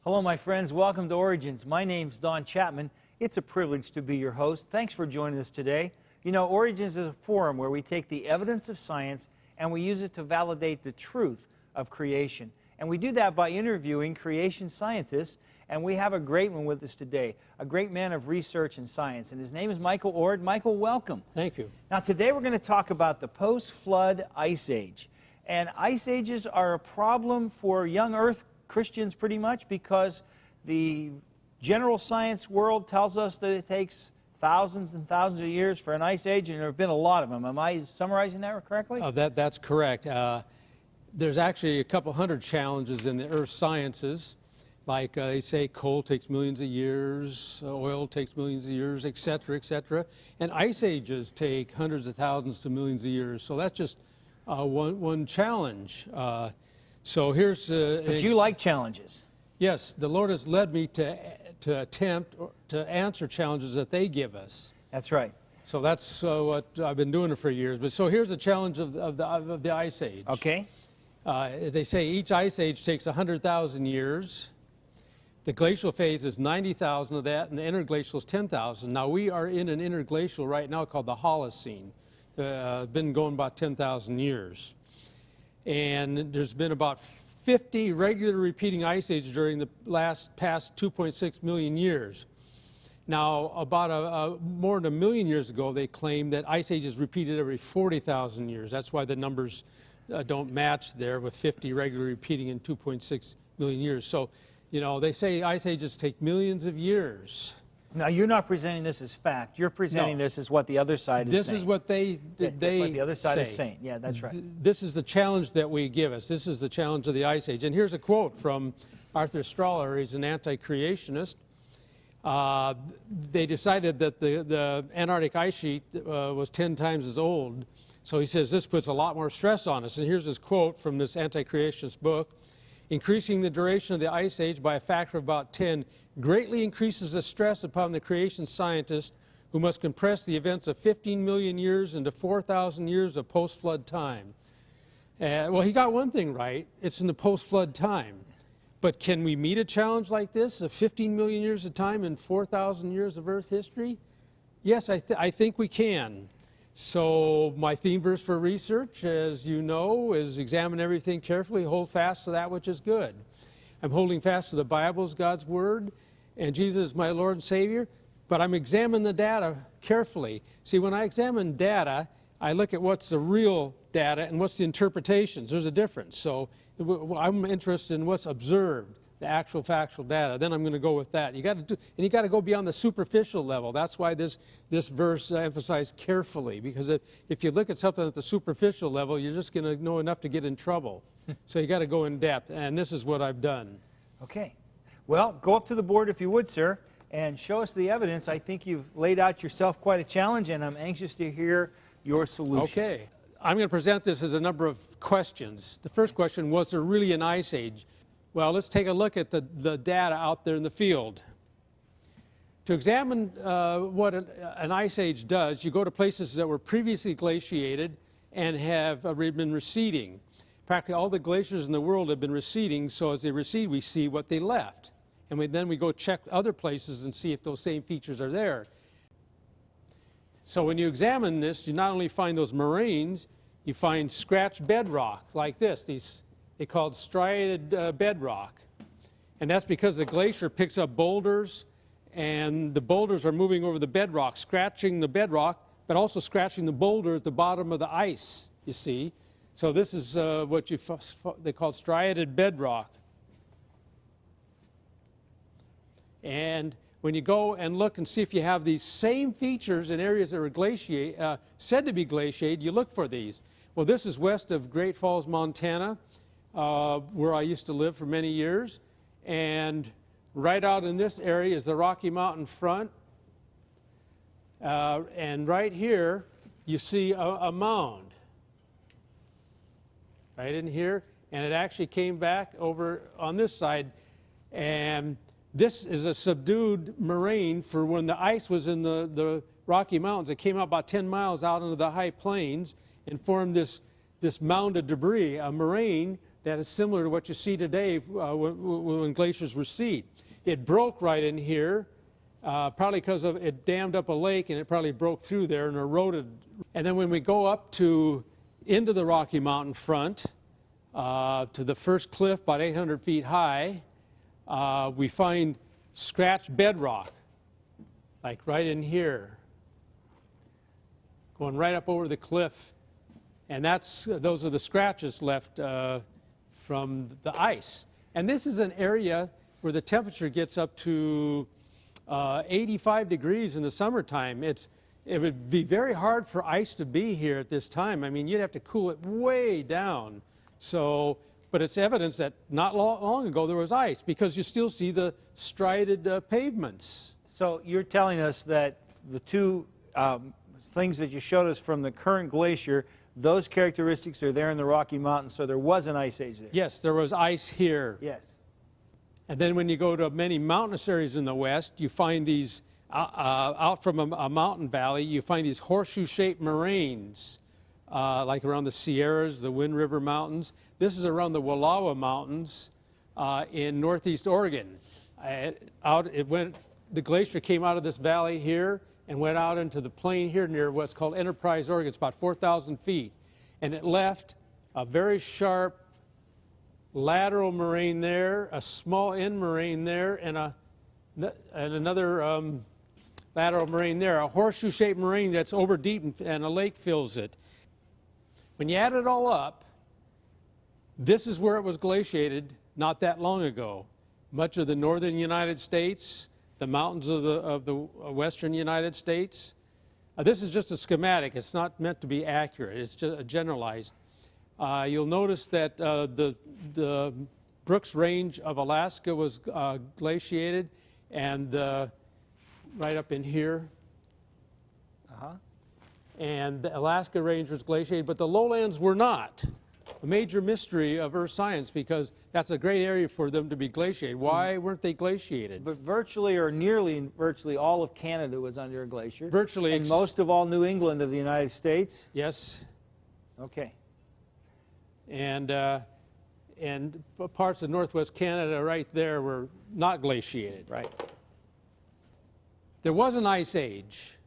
Hello, my friends. Welcome to Origins. My name's Don Chapman. It's a privilege to be your host. Thanks for joining us today. You know, Origins is a forum where we take the evidence of science and we use it to validate the truth of creation. And we do that by interviewing creation scientists, and we have a great one with us today, a great man of research and science, and his name is Michael Oard. Michael, welcome. Thank you. Now, today we're going to talk about the post-flood ice age. And ice ages are a problem for young Earth Christians pretty much because the general science world tells us that it takes thousands and thousands of years for an ice age, and there have been a lot of them. Am I summarizing that correctly? That's correct. There's actually a couple hundred challenges in the earth sciences. Like they say coal takes millions of years, oil takes millions of years, et cetera, et cetera. And ice ages take hundreds of thousands to millions of years. So that's just one challenge. So here's... But you like challenges. Yes, the Lord has led me to attempt to answer challenges that they give us. That's right. So that's what I've been doing it for years. But so here's the challenge of the ice age. Okay. As they say, each ice age takes 100,000 years. The glacial phase is 90,000 of that, and the interglacial is 10,000. Now, we are in an interglacial right now called the Holocene. Been going about 10,000 years. And there's been about 50 regular repeating ice ages during the past 2.6 million years. Now, about more than a million years ago, they claimed that ice ages repeated every 40,000 years. That's why the numbers don't match there with 50 regularly repeating in 2.6 million years. So, you know, they say ice ages take millions of years. Now, you're not presenting this as fact. You're presenting this as what the other side is saying. This is what what the other side is saying. Yeah, that's right. This is the challenge that we give us. This is the challenge of the ice age. And here's a quote from Arthur Strahler. He's an anti-creationist. They decided that the Antarctic ice sheet was 10 times as old. So he says this puts a lot more stress on us. And here's his quote from this anti-creationist book. Increasing the duration of the ice age by a factor of about 10 greatly increases the stress upon the creation scientist who must compress the events of 15 million years into 4,000 years of post-flood time. Well, he got one thing right. It's in the post-flood time. But can we meet a challenge like this of 15 million years of time and 4,000 years of Earth history? Yes, I think we can. So my theme verse for research, as you know, is examine everything carefully, hold fast to that which is good. I'm holding fast to the Bible as God's Word, and Jesus is my Lord and Savior, but I'm examining the data carefully. See, when I examine data, I look at what's the real data and what's the interpretations. There's a difference. So I'm interested in what's observed, the actual factual data. Then I'm going to go with that. You got to go beyond the superficial level. That's why this verse emphasized carefully, because if you look at something at the superficial level, you're just going to know enough to get in trouble. So you got to go in depth, and this is what I've done. Okay. Well, go up to the board if you would, sir, and show us the evidence. I think you've laid out yourself quite a challenge, and I'm anxious to hear your solution. Okay. I'm going to present this as a number of questions. The first question, was there really an ice age? Well, let's take a look at the data out there in the field. To examine what an ice age does, you go to places that were previously glaciated and have been receding. Practically all the glaciers in the world have been receding, so as they recede, we see what they left. And then we go check other places and see if those same features are there. So when you examine this, you not only find those moraines, you find scratched bedrock like this. They call it striated bedrock. And that's because the glacier picks up boulders, and the boulders are moving over the bedrock, scratching the bedrock, but also scratching the boulder at the bottom of the ice, you see. So this is what they call striated bedrock. And when you go and look and see if you have these same features in areas that are said to be glaciated, you look for these. Well, this is west of Great Falls, Montana, where I used to live for many years. And right out in this area is the Rocky Mountain front. And right here, you see a mound. Right in here. And it actually came back over on this side. And this is a subdued moraine for when the ice was in the Rocky Mountains. It came out about 10 miles out into the high plains and formed this mound of debris, a moraine that is similar to what you see today when glaciers recede. It broke right in here, probably because of it dammed up a lake, and it probably broke through there and eroded. And then when we go up into the Rocky Mountain front, to the first cliff, about 800 feet high, we find scratched bedrock, like right in here, going right up over the cliff. And those are the scratches left from the ice. And this is an area where the temperature gets up to 85 degrees in the summertime. It would be very hard for ice to be here at this time. I mean, you'd have to cool it way down. So, but it's evidence that not long ago there was ice, because you still see the strided pavements. So you're telling us that the two things that you showed us from the current glacier, those characteristics are there in the Rocky Mountains, so there was an ice age there. Yes, there was ice here. Yes. And then when you go to many mountainous areas in the west, you find these, out from a mountain valley, you find these horseshoe-shaped moraines, like around the Sierras, the Wind River Mountains. This is around the Wallowa Mountains in northeast Oregon. The glacier came out of this valley here and went out into the plain here near what's called Enterprise, Oregon. It's about 4,000 feet. And it left a very sharp lateral moraine there, a small end moraine there, and another lateral moraine there, a horseshoe-shaped moraine that's over deep and a lake fills it. When you add it all up, this is where it was glaciated not that long ago. Much of the northern United States, the mountains of the western United States. This is just a schematic. It's not meant to be accurate. It's just generalized. You'll notice that the Brooks Range of Alaska was glaciated, and right up in here. And the Alaska Range was glaciated, but the lowlands were not. A major mystery of Earth science, because that's a great area for them to be glaciated. Why weren't they glaciated? But virtually or nearly virtually all of Canada was under a glacier. Virtually. And most of all New England of the United States? Yes. Okay. And parts of northwest Canada right there were not glaciated. Right. There was an ice age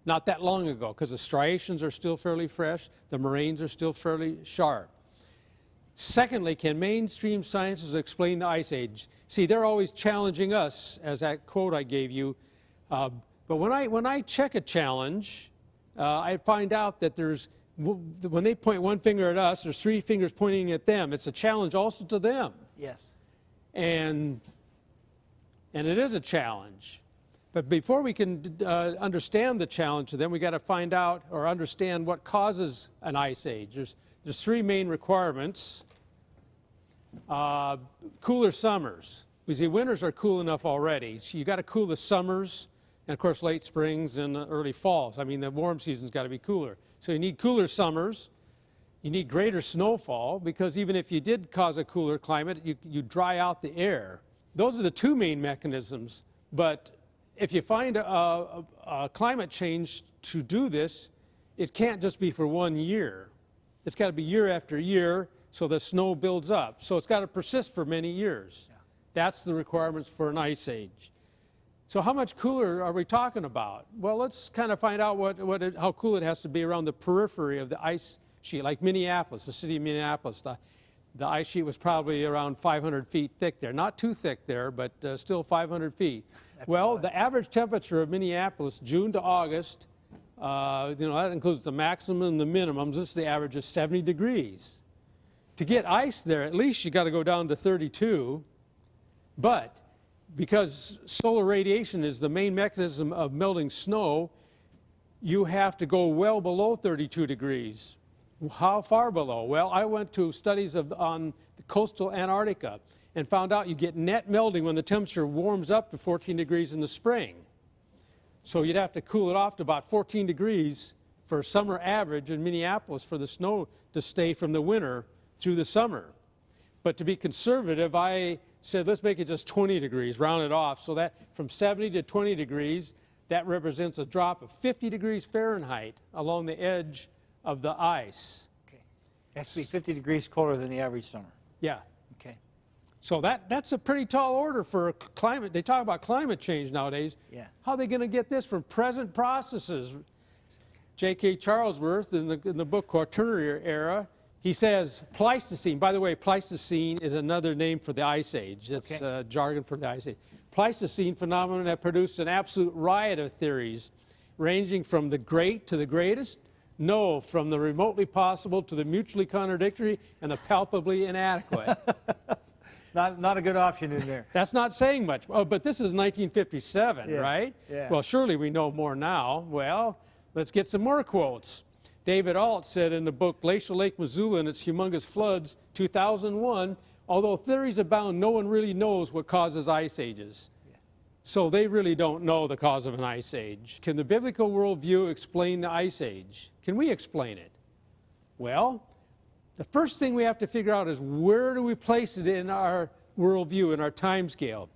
not that long ago, because the striations are still fairly fresh, the moraines are still fairly sharp. Secondly, can mainstream sciences explain the ice age? See, they're always challenging us, as that quote I gave you. But when I check a challenge, I find out that when they point one finger at us, there's three fingers pointing at them. It's a challenge also to them. Yes. And it is a challenge. But before we can understand the challenge to them, we got to find out or understand what causes an ice age. There's three main requirements. Cooler summers. We see winters are cool enough already. So you got to cool the summers, and of course late springs and early falls. I mean, the warm season's got to be cooler. So you need cooler summers. You need greater snowfall, because even if you did cause a cooler climate, you dry out the air. Those are the two main mechanisms. But if you find a climate change to do this, it can't just be for 1 year. It's got to be year after year, so the snow builds up. So it's got to persist for many years. Yeah. That's the requirements for an ice age. So how much cooler are we talking about? Well, let's kind of find out how cool it has to be around the periphery of the ice sheet, like Minneapolis, the city of Minneapolis. The ice sheet was probably around 500 feet thick there. Not too thick there, but still 500 feet. Well, the average temperature of Minneapolis, June to August, that includes the maximum and the minimums. This is the average of 70 degrees. To get ice there, at least you got to go down to 32. But because solar radiation is the main mechanism of melting snow, you have to go well below 32 degrees. How far below? Well, I went to studies on the coastal Antarctica and found out you get net melting when the temperature warms up to 14 degrees in the spring. So you'd have to cool it off to about 14 degrees for a summer average in Minneapolis for the snow to stay from the winter through the summer. But to be conservative, I said, let's make it just 20 degrees, round it off. So that from 70 to 20 degrees, that represents a drop of 50 degrees Fahrenheit along the edge of the ice. Okay. It has to be 50 degrees colder than the average summer. Yeah. Okay. So that's a pretty tall order for climate. They talk about climate change nowadays. Yeah. How are they going to get this from present processes? J.K. Charlesworth in the book Quaternary Era, he says Pleistocene. By the way, Pleistocene is another name for the Ice Age. It's jargon for the Ice Age. Pleistocene phenomenon have produced an absolute riot of theories, ranging from the great to the greatest, no, from the remotely possible to the mutually contradictory and the palpably inadequate. Not a good option in there. That's not saying much. Oh, but this is 1957, Yeah, right? yeah. Well, surely we know more now. Well, let's get some more quotes. David Alt said in the book Glacial Lake Missoula and Its Humongous Floods, 2001, although theories abound, no one really knows what causes ice ages. So they really don't know the cause of an ice age. Can the biblical worldview explain the ice age? Can we explain it? Well, the first thing we have to figure out is where do we place it in our worldview, in our time scale.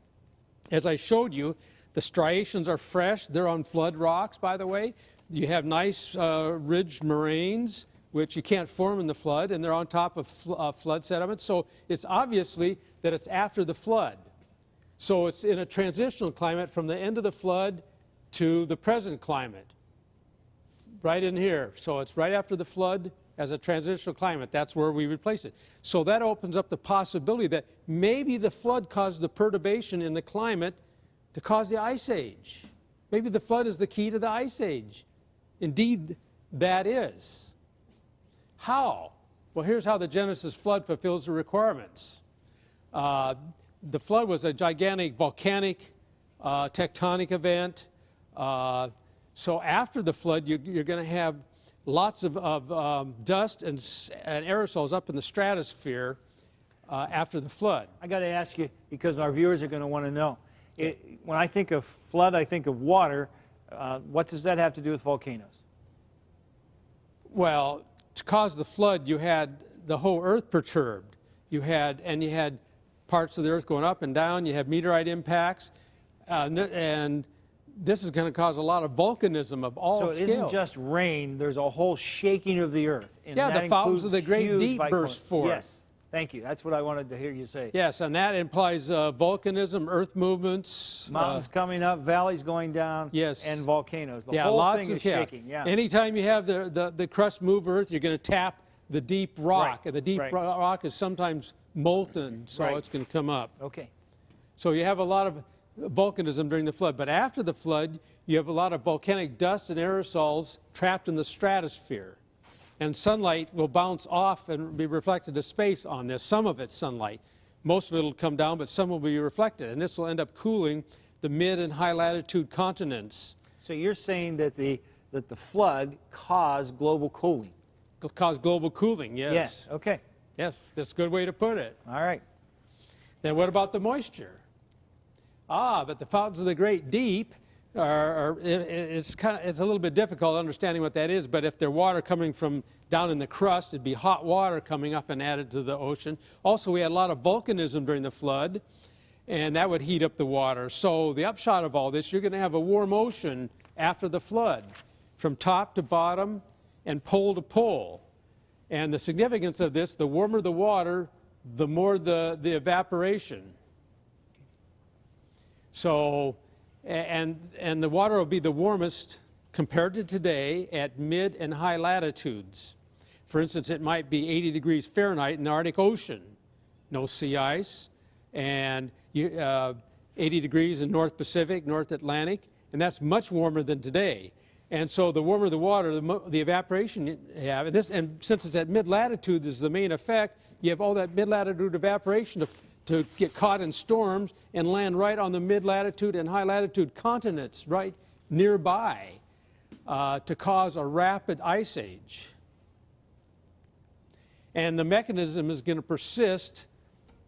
As I showed you, the striations are fresh. They're on flood rocks, by the way. You have nice ridged moraines, which you can't form in the flood, and they're on top of flood sediments. So it's obviously that it's after the flood. So it's in a transitional climate from the end of the flood to the present climate, right in here. So it's right after the flood as a transitional climate. That's where we would place it. So that opens up the possibility that maybe the flood caused the perturbation in the climate to cause the ice age. Maybe the flood is the key to the ice age. Indeed, that is. How? Well, here's how the Genesis flood fulfills the requirements. The flood was a gigantic volcanic tectonic event. So after the flood, you're going to have lots of dust and aerosols up in the stratosphere after the flood. I got to ask you, because our viewers are going to want to know. When I think of flood, I think of water. What does that have to do with volcanoes? Well, to cause the flood, you had the whole earth perturbed. You had parts of the earth going up and down. You have meteorite impacts. And this is going to cause a lot of volcanism of all scales. So it isn't just rain. There's a whole shaking of the earth. And yeah, the fountains of the great deep burst forth. Yes. Thank you. That's what I wanted to hear you say. Yes, and that implies volcanism, earth movements. Mountains coming up, valleys going down, yes, and volcanoes. The whole thing is shaking. Yeah. Anytime you have the crust move earth, you're going to tap the deep rock. Right. And the deep rock is sometimes molten, so it's going to come up. Okay. So you have a lot of volcanism during the flood. But after the flood, you have a lot of volcanic dust and aerosols trapped in the stratosphere. And sunlight will bounce off and be reflected to space on this. Some of it's sunlight. Most of it will come down, but some will be reflected. And this will end up cooling the mid and high latitude continents. So you're saying that the flood caused global cooling? Caused global cooling, yes. Yes, okay. Yes, that's a good way to put it. All right. Then what about the moisture? But the fountains of the great deep it's a little bit difficult understanding what that is, but if they're water coming from down in the crust, it'd be hot water coming up and added to the ocean. Also, we had a lot of volcanism during the flood, and that would heat up the water. So the upshot of all this, you're going to have a warm ocean after the flood, from top to bottom and pole to pole. And the significance of this, the warmer the water, the more the evaporation. So, and the water will be the warmest compared to today at mid and high latitudes. For instance, it might be 80 degrees Fahrenheit in the Arctic Ocean, no sea ice, and 80 degrees in North Pacific, North Atlantic, and that's much warmer than today. And so the warmer the water, the evaporation you have, and since it's at mid-latitude is the main effect, you have all that mid-latitude evaporation to get caught in storms and land right on the mid-latitude and high-latitude continents right nearby to cause a rapid ice age. And the mechanism is going to persist,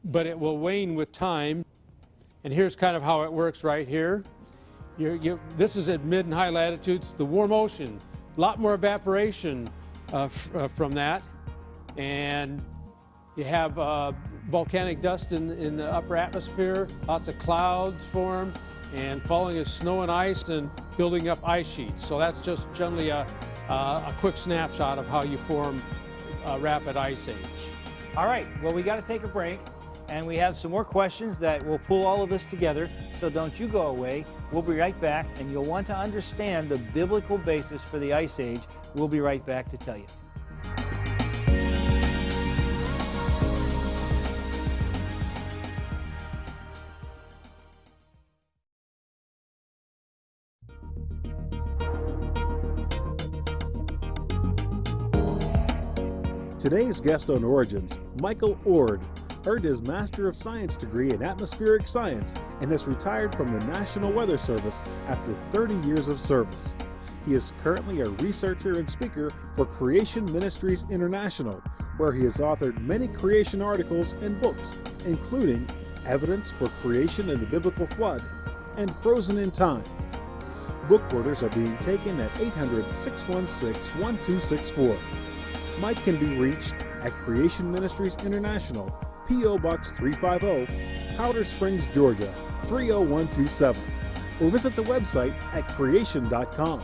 but it will wane with time. And here's kind of how it works right here. This is at mid and high latitudes, the warm ocean, a lot more evaporation from that. And you have volcanic dust in the upper atmosphere, lots of clouds form, and falling as snow and ice and building up ice sheets. So that's just generally a quick snapshot of how you form a rapid ice age. All right, well, we got to take a break, and we have some more questions that will pull all of this together, so don't you go away. We'll be right back, and you'll want to understand the biblical basis for the Ice Age. We'll be right back to tell you. Today's guest on Origins, Michael Ord, earned his Master of Science degree in Atmospheric Science and has retired from the National Weather Service after 30 years of service. He is currently a researcher and speaker for Creation Ministries International, where he has authored many creation articles and books, including Evidence for Creation and the Biblical Flood and Frozen in Time. Book orders are being taken at 800-616-1264. Mike can be reached at Creation Ministries International, P.O. Box 350, Powder Springs, Georgia 30127, or visit the website at creation.com.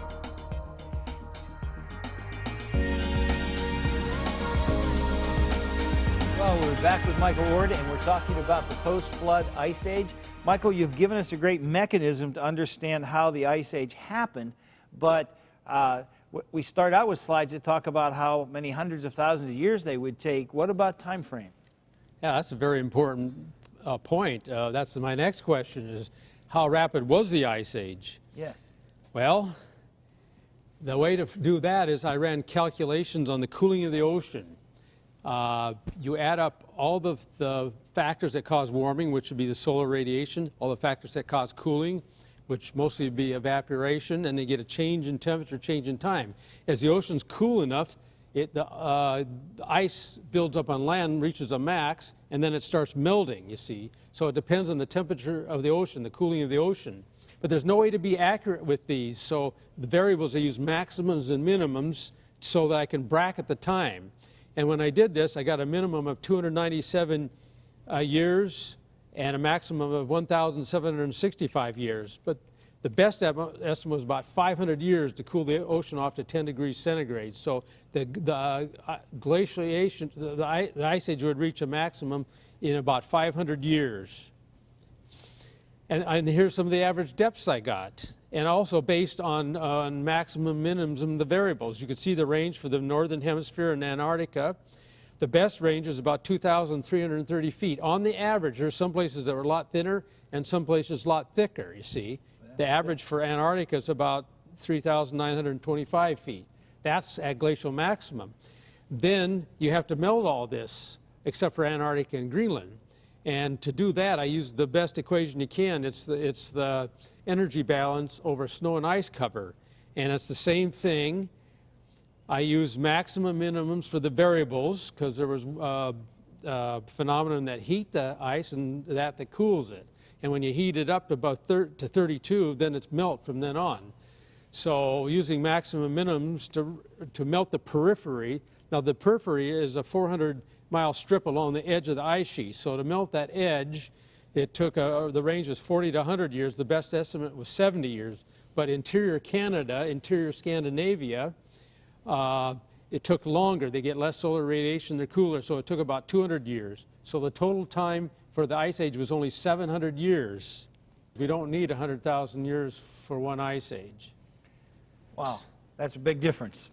Well, we're back with Michael Ord, and we're talking about the post-flood Ice Age. Michael, you've given us a great mechanism to understand how the Ice Age happened, but we start out with slides that talk about how many hundreds of thousands of years they would take. What about time frame? Yeah, that's a very important point. That's my next question is, how rapid was the Ice Age? Yes. Well, the way to do that is I ran calculations on the cooling of the ocean. You add up all the factors that cause warming, which would be the solar radiation, all the factors that cause cooling, which mostly would be evaporation, and they get a change in temperature, change in time. As the ocean's cool enough, the ice builds up on land, reaches a max, and then it starts melting, you see. So it depends on the temperature of the ocean, the cooling of the ocean. But there's no way to be accurate with these, so the variables, I use maximums and minimums so that I can bracket the time. And when I did this, I got a minimum of 297 years, and a maximum of 1,765 years. But the best estimate was about 500 years to cool the ocean off to 10 degrees centigrade. So the glaciation, the Ice Age would reach a maximum in about 500 years. And here's some of the average depths I got. And also based on maximum, minimums, and the variables. You can see the range for the Northern Hemisphere and Antarctica. The best range is about 2,330 feet. On the average, there's some places that are a lot thinner and some places a lot thicker, you see. The average for Antarctica is about 3,925 feet. That's at glacial maximum. Then you have to melt all this, except for Antarctica and Greenland. And to do that, I use the best equation you can. It's the energy balance over snow and ice cover. And it's the same thing. I use maximum minimums for the variables because there was a phenomenon that heat the ice and that cools it. And when you heat it up to about to 32, then it's melt from then on. So using maximum minimums to melt the periphery. Now the periphery is a 400-mile strip along the edge of the ice sheet. So to melt that edge, it took the range was 40 to 100 years. The best estimate was 70 years. But interior Canada, interior Scandinavia, it took longer. They get less solar radiation, they're cooler, so it took about 200 years. So the total time for the Ice Age was only 700 years. We don't need 100,000 years for one Ice Age. Wow, that's a big difference.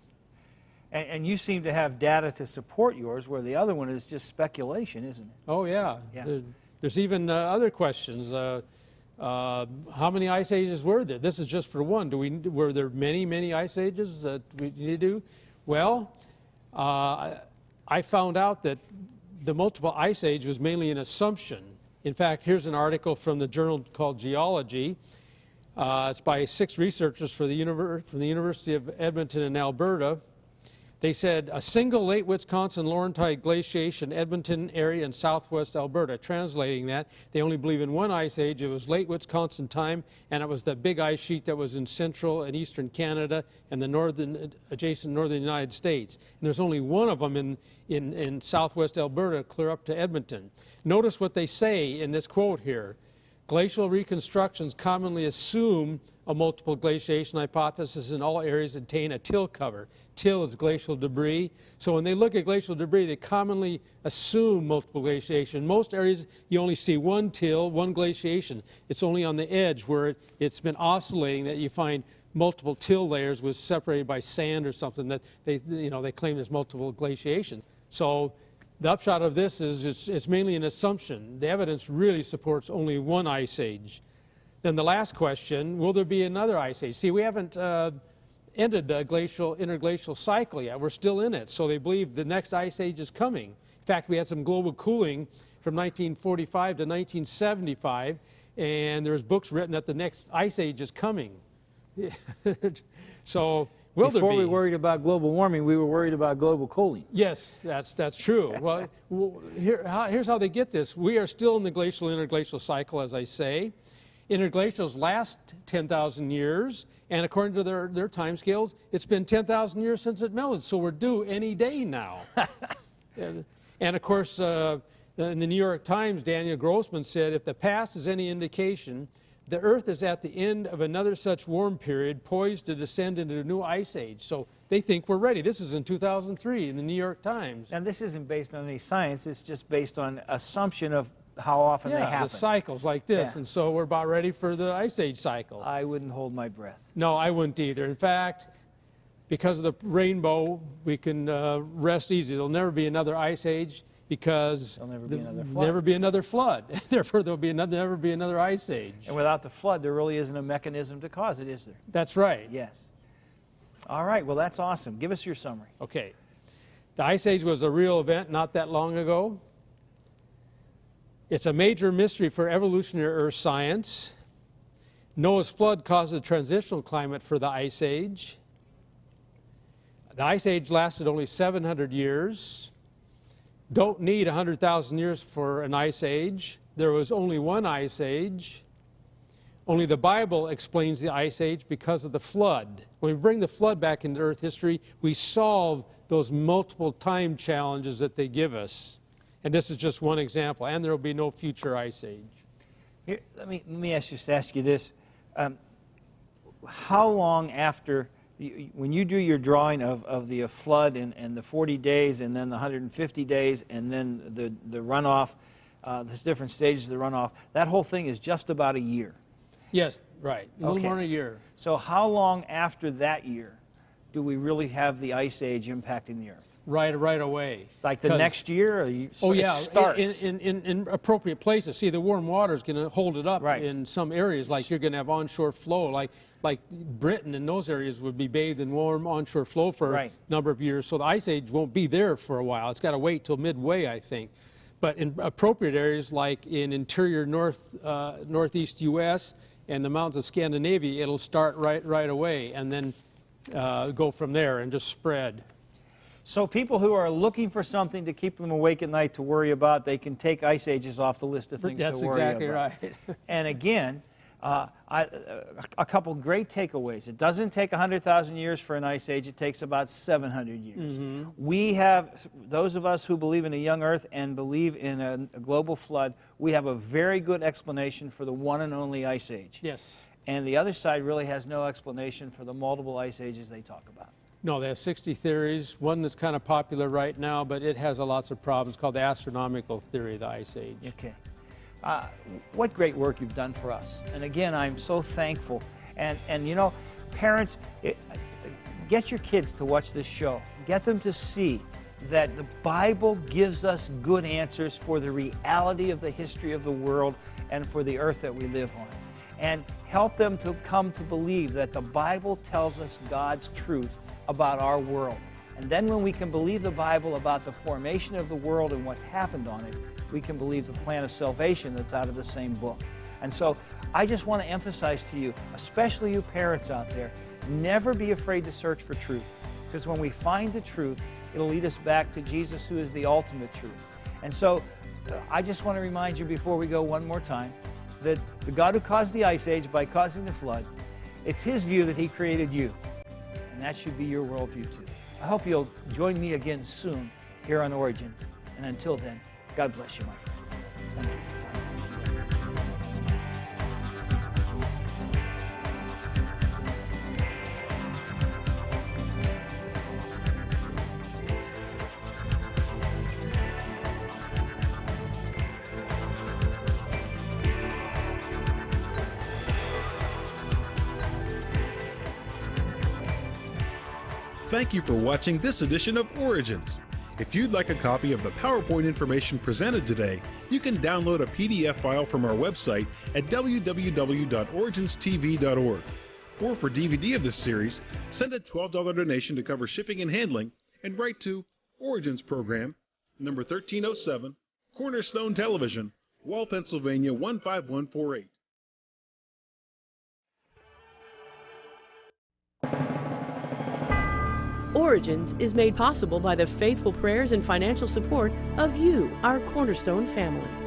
And you seem to have data to support yours, where the other one is just speculation, isn't it? Oh, yeah. There's even other questions. How many Ice Ages were there? This is just for one. Were there many, many Ice Ages that we need to do? Well, I found out that the multiple Ice Age was mainly an assumption. In fact, here's an article from the journal called Geology. It's by 6 researchers from the University of Edmonton in Alberta. They said a single late Wisconsin Laurentide glaciation, Edmonton area in southwest Alberta. Translating that, they only believe in one ice age. It was late Wisconsin time, and it was the big ice sheet that was in central and eastern Canada and the adjacent northern United States. And there's only one of them in southwest Alberta, clear up to Edmonton. Notice what they say in this quote here. Glacial reconstructions commonly assume a multiple glaciation hypothesis in all areas that contain a till cover. Till is glacial debris. So when they look at glacial debris, they commonly assume multiple glaciation. Most areas, you only see one till, one glaciation. It's only on the edge where it's been oscillating that you find multiple till layers was separated by sand or something that they claim there's multiple glaciation. So the upshot of this is it's mainly an assumption. The evidence really supports only one ice age. Then the last question, will there be another ice age? See, we haven't ended the interglacial cycle yet. We're still in it. So they believe the next ice age is coming. In fact, we had some global cooling from 1945 to 1975, and there's books written that the next ice age is coming. So will there be? Before we worried about global warming, we were worried about global cooling. Yes, that's true. Well, here's how they get this. We are still in the glacial interglacial cycle, as I say. Interglacials last 10,000 years, and according to their time scales, it's been 10,000 years since it melted, so we're due any day now. And of course, in the New York Times, Daniel Grossman said, if the past is any indication, the Earth is at the end of another such warm period, poised to descend into a new ice age. So they think we're ready. This is in 2003 in the New York Times. And this isn't based on any science, it's just based on assumption of how often they happen. The cycles like this, Yeah. and so we're about ready for the ice age cycle. I wouldn't hold my breath. No, I wouldn't either. In fact, because of the rainbow, we can rest easy. There'll never be another ice age because There'll never be another flood. never be another flood. Therefore, there'll be never be another ice age. And without the flood, there really isn't a mechanism to cause it, is there? That's right. Yes. All right, well, that's awesome. Give us your summary. Okay. The ice age was a real event not that long ago. It's a major mystery for evolutionary earth science. Noah's flood caused a transitional climate for the ice age. The ice age lasted only 700 years. Don't need 100,000 years for an ice age. There was only one ice age. Only the Bible explains the ice age because of the flood. When we bring the flood back into Earth history, we solve those multiple time challenges that they give us. And this is just one example, and there will be no future ice age. Here, let me ask you this. How long after, when you do your drawing of the flood and the 40 days and then the 150 days and then the runoff, the different stages of the runoff, that whole thing is just about a year. Yes, right. A little Okay. more than a year. So how long after that year do we really have the ice age impacting the Earth? Right away. Like the next year? Or it starts? In appropriate places. See, the warm water is going to hold it up Right. in some areas, like you're going to have onshore flow, like Britain and those areas would be bathed in warm onshore flow for Right. a number of years. So the ice age won't be there for a while. It's got to wait till midway, I think. But in appropriate areas, like in interior northeast U.S. and the mountains of Scandinavia, it'll start right away and then go from there and just spread. So people who are looking for something to keep them awake at night to worry about, they can take ice ages off the list of things That's to worry exactly about. right. And again, a couple great takeaways. It doesn't take 100,000 years for an ice age. It takes about 700 years. Mm-hmm. We have, those of us who believe in a young Earth and believe in a global flood, we have a very good explanation for the one and only ice age. Yes. And the other side really has no explanation for the multiple ice ages they talk about. No, they have 60 theories. One that's kind of popular right now, but it has lots of problems, called the astronomical theory of the ice age. Okay. What great work you've done for us. And again, I'm so thankful. And you know, parents, get your kids to watch this show. Get them to see that the Bible gives us good answers for the reality of the history of the world and for the earth that we live on. And help them to come to believe that the Bible tells us God's truth about our world. And then when we can believe the Bible about the formation of the world and what's happened on it, we can believe the plan of salvation that's out of the same book. And so I just want to emphasize to you, especially you parents out there, never be afraid to search for truth. Because when we find the truth, it'll lead us back to Jesus, who is the ultimate truth. And so I just want to remind you before we go one more time that the God who caused the ice age by causing the flood, it's his view that he created you. And that should be your worldview too. I hope you'll join me again soon here on Origins. And until then, God bless you, my friend. Thank you. thank you for watching this edition of Origins. If you'd like a copy of the PowerPoint information presented today, you can download a PDF file from our website at www.originstv.org. Or for DVD of this series, send a $12 donation to cover shipping and handling and write to Origins Program, number 1307, Cornerstone Television, Wall, Pennsylvania 15148. Origins is made possible by the faithful prayers and financial support of you, our Cornerstone family.